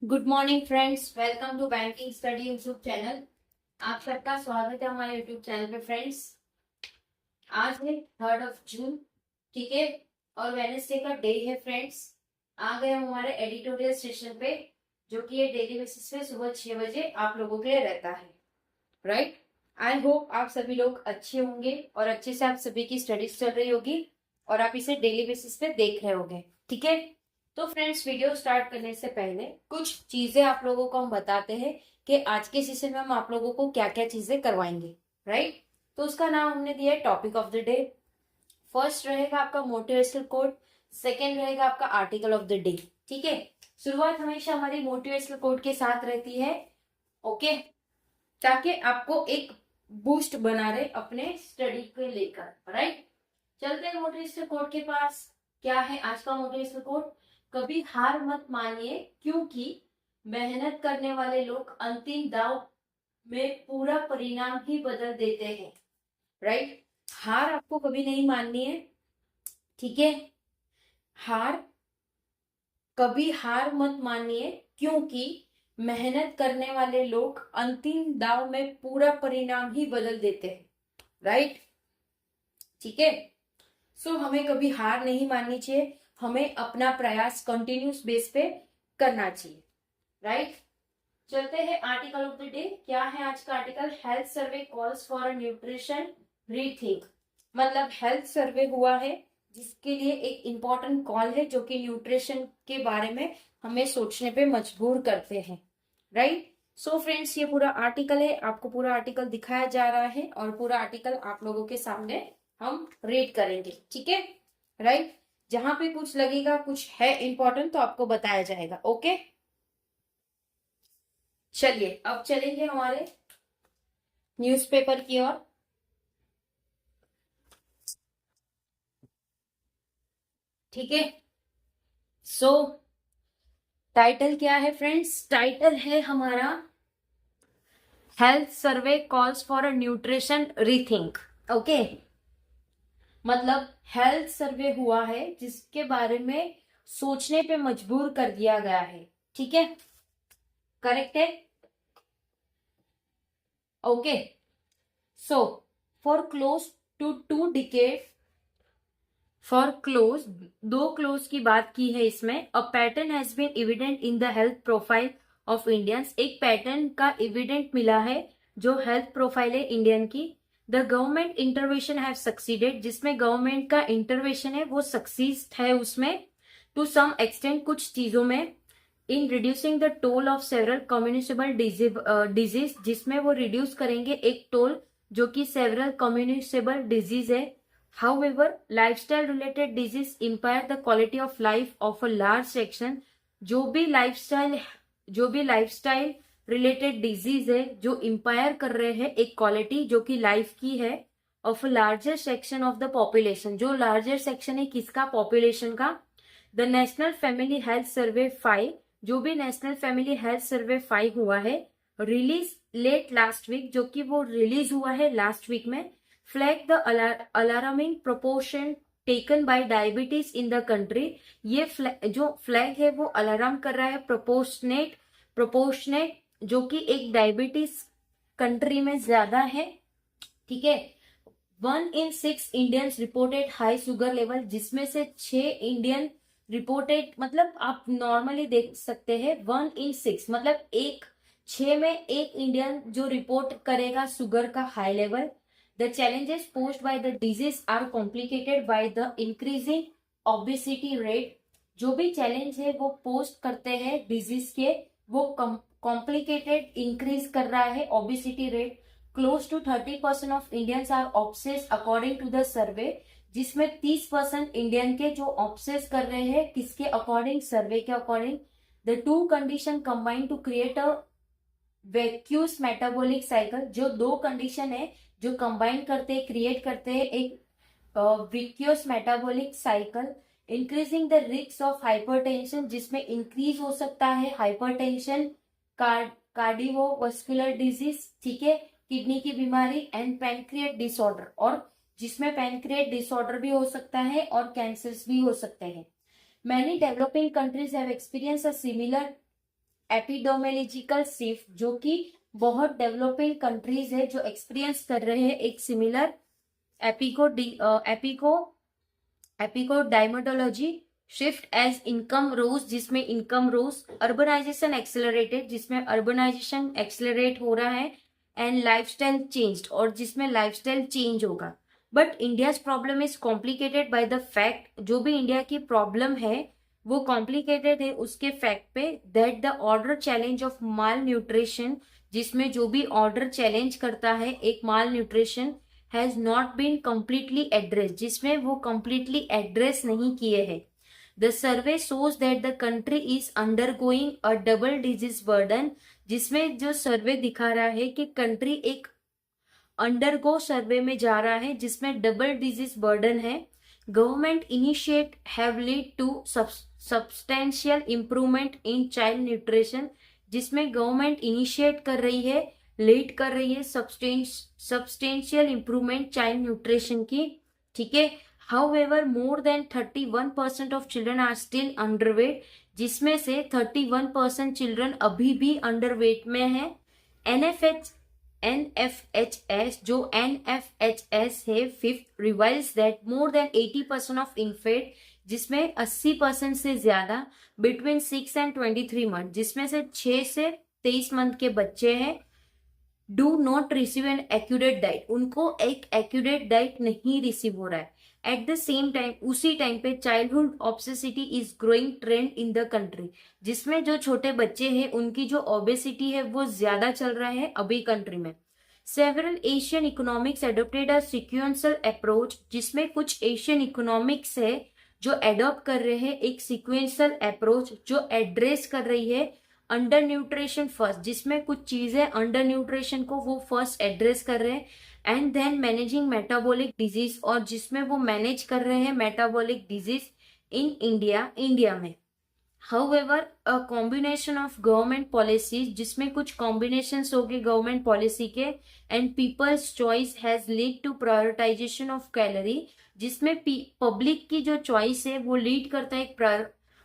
Good morning friends, welcome to banking study YouTube channel. आप सबका स्वागत है हमारे यूट्यूब चैनल पे फ्रेंड्स। आज है 3 जून, ठीक है, और वेडनेसडे का डे है फ्रेंड्स। आ गए हम हमारे एडिटोरियल सेशन पे, जो कि ये डेली बेसिस पे सुबह 6 बजे आप लोगों के लिए रहता है, राइट। आई होप आप सभी लोग अच्छे होंगे और अच्छे से आप सभी की स्टडीज चल रही होगी और आप इसे डेली बेसिस पे देख रहे होंगे, ठीक है। तो फ्रेंड्स, वीडियो स्टार्ट करने से पहले कुछ चीजें आप लोगों को हम बताते हैं कि आज के सेशन में हम आप लोगों को क्या क्या चीजें करवाएंगे, राइट। तो उसका नाम हमने दिया है topic of the day. First रहेगा आपका मोटिवेशनल कोट, सेकेंड रहेगा आपका आर्टिकल ऑफ द डे, ठीक है। शुरुआत हमेशा हमारी मोटिवेशनल कोट के साथ रहती है, ओके, ताकि आपको एक बूस्ट बना रहे अपने स्टडी को लेकर, राइट। चलते हैं मोटिवेशनल कोट के पास। क्या है आज का मोटिवेशनल कोट? कभी हार मत मानिए, क्योंकि मेहनत करने वाले लोग अंतिम दाव में पूरा परिणाम ही बदल देते हैं, राइट। हार आपको कभी नहीं माननी है, ठीक है। हार कभी हार मत मानिए, क्योंकि मेहनत करने वाले लोग अंतिम दाव में पूरा परिणाम ही बदल देते हैं, राइट, ठीक है। सो हमें कभी हार नहीं माननी चाहिए, हमें अपना प्रयास कंटिन्यूस बेस पे करना चाहिए, राइट। चलते हैं आर्टिकल ऑफ द डे। क्या है आज का article? Health survey calls for a nutrition rethink. मतलब हेल्थ सर्वे हुआ है जिसके लिए एक इम्पोर्टेंट कॉल है, जो कि न्यूट्रिशन के बारे में हमें सोचने पे मजबूर करते हैं, राइट। सो फ्रेंड्स, ये पूरा आर्टिकल है, आपको पूरा आर्टिकल दिखाया जा रहा है और पूरा आर्टिकल आप लोगों के सामने हम रीड करेंगे, ठीक है, राइट। जहां पे कुछ लगेगा कुछ है इंपॉर्टेंट तो आपको बताया जाएगा, ओके। चलिए अब चलेंगे हमारे न्यूज़पेपर की ओर, ठीक है। सो टाइटल क्या है फ्रेंड्स? टाइटल है हमारा health survey calls for a nutrition rethink, okay. मतलब हेल्थ सर्वे हुआ है जिसके बारे में सोचने पे मजबूर कर दिया गया है, ठीक है, करेक्ट है, okay. So for close to 2 decade, for close, 2 close की बात की है इसमें। A pattern has been evident in the health profile of Indians. एक पैटर्न का एविडेंट मिला है जो हेल्थ प्रोफाइल है इंडियन की। The government intervention have succeeded, जिसमें गवर्नमेंट का इंटरवेंशन है वो सक्सीड है उसमें, टू सम एक्सटेंट, कुछ चीजों में, in reducing the toll of several communicable disease, जिसमें वो रिड्यूस करेंगे एक टोल जो कि सेवरल कम्युनिकेबल डिजीज है। However, lifestyle related disease impair the quality of life of a large section। जो भी लाइफस्टाइल रिलेटेड डिजीज है जो इंपायर कर रहे हैं एक क्वालिटी जो कि लाइफ की है, of larger section of the population. जो लार्जर सेक्शन है किसका? पॉपुलेशन का। The national family health survey 5, जो भी नेशनल फैमिली हेल्थ सर्वे 5 हुआ है, रिलीज लेट लास्ट वीक, जो कि वो रिलीज हुआ है लास्ट वीक में, flag the alarming proportion taken by diabetes in the country. ये जो फ्लैग है वो अलार्म कर रहा है प्रोपोर्शनेट जो कि एक डायबिटीज कंट्री में ज्यादा है, ठीक है। 1 in 6 Indians reported high sugar level, जिसमें से 6 इंडियन रिपोर्टेड, मतलब आप नॉर्मली देख सकते हैं 1 in 6 मतलब 6 में 1 इंडियन जो रिपोर्ट करेगा शुगर का high level. The challenges posed by the disease are complicated by the increasing obesity rate. जो भी चैलेंज है वो पोस्ट करते हैं डिजीज के, वो कॉम्प्लिकेटेड इंक्रीज कर रहा है obesity rate. Close to 30% of Indians are obese according to the survey, जिसमें 30% इंडियन के जो ऑब्सेस कर रहे हैं किसके अकॉर्डिंग? सर्वे के according. The two condition combine to create a vicious metabolic cycle. जो 2 कंडीशन है जो कंबाइन करते हैं, क्रिएट करते हैं एक vicious metabolic cycle. Increasing the risk of hypertension, जिसमें इंक्रीज हो सकता है हाइपरटेंशन, कार्डियोवास्कुलर डिजीज, ठीक है, किडनी की बीमारी, एंड पैनक्रिएट डिसऑर्डर, और जिसमें पैनक्रिएट डिसऑर्डर भी हो सकता है और कैंसर्स भी हो सकते हैं। Many developing countries have experience a similar epidemiological shift, जो कि बहुत डेवलपिंग कंट्रीज है जो एक्सपीरियंस कर रहे हैं एक सिमिलर एपिकोडाइमेटोलॉजी शिफ्ट एज इनकम रोज, जिसमें इनकम रोज, अर्बनाइजेशन एक्सेलरेटेड, जिसमें अर्बनाइजेशन एक्सेलरेट हो रहा है, एंड लाइफस्टाइल चेंज्ड, और जिसमें लाइफस्टाइल चेंज होगा। But India's problem is complicated by the fact, जो भी इंडिया की प्रॉब्लम है वो कॉम्प्लिकेटेड है उसके फैक्ट पे, that the other challenge of malnutrition, जिसमें जो भी ऑर्डर चैलेंज करता है एक malnutrition, has not been completely address, जिसमें वो कम्प्लीटली एड्रेस नहीं किए हैं। The survey shows that the country is undergoing a double disease burden, जिसमें जो सर्वे दिखा रहा है कि कंट्री एक अंडरगो सर्वे में जा रहा है जिसमें डबल डिजीज बर्डन है। Government initiate have lead to substantial improvement in child nutrition, जिसमें गवर्नमेंट इनिशिएट कर रही है, लीड कर रही है सब्सटेंशियल इंप्रूवमेंट चाइल्ड न्यूट्रिशन की, ठीक है। However more than 31% of children are still underweight, जिसमें से 31% चिल्ड्रन अभी भी अंडरवेट में है। NFHS, जो NFHS है fifth revise that more than 80% of infant, जिसमें 80% से ज्यादा बिटवीन 6 एंड 23 मंथ, जिसमें से 6 से 23 मंथ के बच्चे हैं, do not receive an accurate diet, उनको एक एक्यूरेट डाइट नहीं रिसीव हो रहा है। एट द सेम टाइम, उसी टाइम पे childhood obesity is growing trend in the country, जिसमें जो छोटे बच्चे हैं उनकी जो ओबेसिटी है वो ज्यादा चल रहा है अभी कंट्री में। सेवरल एशियन इकोनॉमिक्स एडोप्टेड अ सीक्वेंशियल अप्रोच, जिसमें कुछ एशियन इकोनॉमिक्स है जो एडॉप्ट कर रहे हैं एक सीक्वेंशियल अप्रोच जो एड्रेस कर रही है अंडर न्यूट्रिशन फर्स्ट, जिसमें कुछ चीजें अंडर न्यूट्रिशन को वो फर्स्ट एड्रेस कर रहे हैं, and then managing metabolic disease, और जिसमें वो मैनेज कर रहे हैं मेटाबॉलिक डिजीज इन इंडिया में। However a combination of government policies, जिसमें कुछ कॉम्बिनेशंस हो गए गवर्नमेंट पॉलिसी के, and people's choice has lead to prioritization of calorie, जिसमें पब्लिक की जो चॉइस है वो लीड करता है एक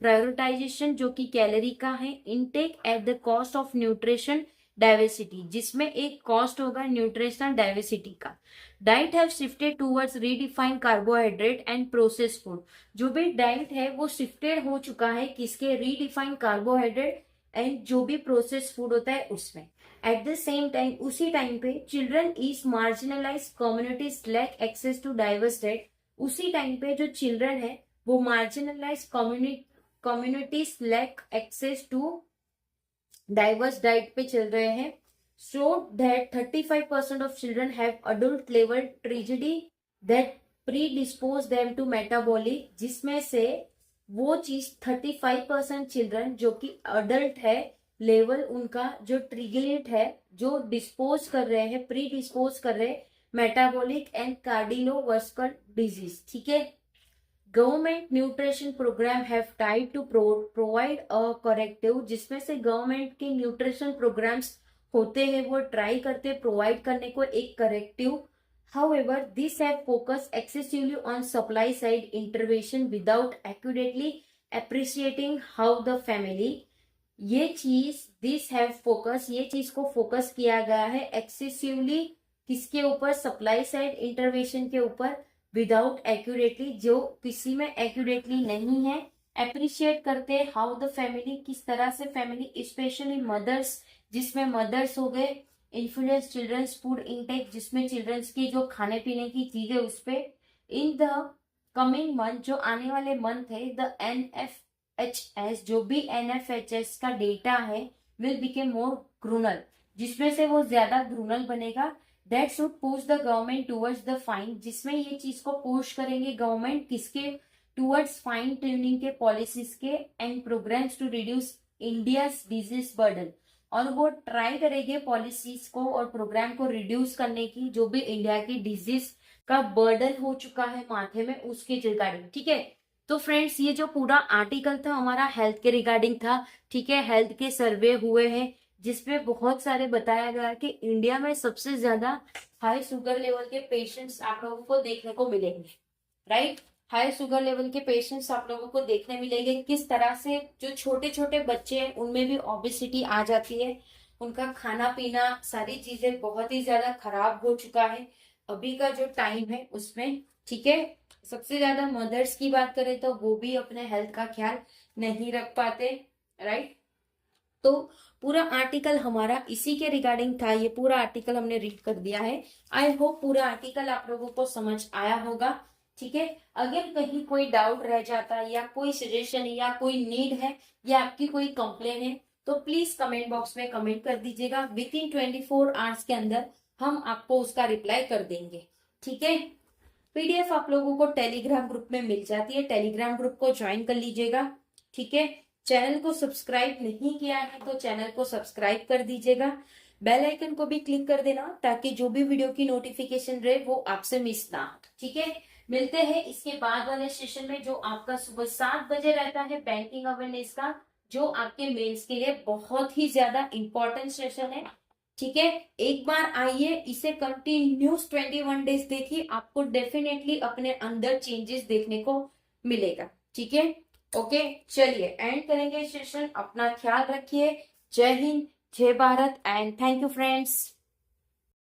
प्रायोरिटाइजेशन जो कि कैलोरी का है, intake at the cost of nutrition diversity, जिसमें एक कॉस्ट होगा न्यूट्रिशनल डाइवर्सिटी का। Diet have shifted towards redefined carbohydrate and processed food, जो भी डाइट है वो शिफ्टेड हो चुका है किसके, रीडिफाइंड कार्बोहाइड्रेट एंड जो भी प्रोसेस्ड फूड होता है उसमें। एट द सेम टाइम, उसी टाइम पे children is marginalize communities lack access to diverse diet, उसी टाइम पे जो चिल्ड्रन है वो marginalize communities lack access to diverse diet पे चल रहे हैं। So that 35% of children have adult level tragedy that predispose them to metabolic, जिसमें से वो चीज 35% चिल्ड्रन जो कि अडल्ट है लेवल उनका जो ट्रिगलेट है, जो डिस्पोज कर रहे हैं, प्री डिस्पोज कर रहे हैं मेटाबॉलिक एंड कार्डियोवास्कुलर डिजीज, ठीक है। Government nutrition program have tried to provide a corrective, जिसमें से गवर्नमेंट के न्यूट्रिशन प्रोग्राम्स होते हैं वो ट्राई करते प्रोवाइड करने को एक corrective. However this have focus excessively on supply side intervention without accurately appreciating how the family, ये चीज को फोकस किया गया है एक्सेसिवली किसके ऊपर, सप्लाई साइड इंटरवेंशन के ऊपर, विदाउट एक्यूरेटली, जो किसी में एक्यूरेटली नहीं है। अप्रिशिएट करते हैं हाउ द फैमिली, किस तरह से फैमिली, स्पेशली मदर्स, जिसमें मदर्स हो गए, इन्फ्लुएंस चिल्ड्रंस फूड इनटेक, जिसमें चिल्ड्रंस की जो खाने पीने की चीजें उस पे। इन द कमिंग मंथ, जो आने वाले मंथ है, द NFHS, जो भी NFHS का डेटा है, विल बिकेम मोर ग्रूनल, जिसमें से वो ज्यादा ग्रूनल बनेगा। That should push the government towards the fine, जिसमें ये चीज को पुश करेंगे गवर्नमेंट किसके, टूवर्ड्स फाइन ट्यूनिंग के पॉलिसीज के and programs to reduce India's disease burden, और वो ट्राई करेंगे पॉलिसीज को और प्रोग्राम को रिड्यूस करने की, जो भी इंडिया की डिजीज का बर्डन हो चुका है माथे में उसके रिगार्डिंग, ठीक है। तो फ्रेंड्स, ये जो पूरा आर्टिकल था हमारा हेल्थ के रिगार्डिंग था, ठीक है। हेल्थ के सर्वे हुए हैं जिसमें बहुत सारे बताया गया कि इंडिया में सबसे ज्यादा हाई शुगर लेवल के पेशेंट्स आप लोगों को देखने को मिलेंगे, राइट। हाई शुगर लेवल के पेशेंट्स आप लोगों को देखने मिलेंगे। किस तरह से जो छोटे छोटे बच्चे हैं उनमें भी ओबेसिटी आ जाती है, उनका खाना पीना सारी चीजें बहुत ही ज्यादा खराब हो चुका है अभी का जो टाइम है उसमें। ठीक है, सबसे ज्यादा मदर्स की बात करें तो वो भी अपने हेल्थ का ख्याल नहीं रख पाते, राइट। तो पूरा आर्टिकल हमारा इसी के रिगार्डिंग था, ये पूरा आर्टिकल हमने रीड कर दिया है। आई होप पूरा आर्टिकल आप लोगों को समझ आया होगा। ठीक है, अगर कहीं कोई डाउट रह जाता है या कोई सजेशन या कोई नीड है या आपकी कोई कंप्लेन है तो प्लीज कमेंट बॉक्स में कमेंट कर दीजिएगा। विद इन 24 आवर्स के अंदर हम आपको उसका रिप्लाई कर देंगे। ठीक है, पीडीएफ आप लोगों को टेलीग्राम ग्रुप में मिल जाती है, टेलीग्राम ग्रुप को ज्वाइन कर लीजिएगा। ठीक है, चैनल को सब्सक्राइब नहीं किया है तो चैनल को सब्सक्राइब कर दीजिएगा, बेल आइकन को भी क्लिक कर देना ताकि जो भी वीडियो की नोटिफिकेशन रहे वो आपसे मिस ना हो। ठीक है, मिलते हैं इसके बाद वाले सेशन में जो आपका सुबह 7 बजे रहता है बैंकिंग अवेयरनेस का, जो आपके मेंस के लिए बहुत ही ज्यादा इंपॉर्टेंट सेशन है। ठीक है, एक बार आइए, इसे कंटिन्यूस 21 डेज देखिए, आपको डेफिनेटली अपने अंदर चेंजेस देखने को मिलेगा। ठीक है, ओके, चलिए एंड करेंगे सेशन। अपना ख्याल रखिए। जय हिंद, जय Bharat and thank you friends.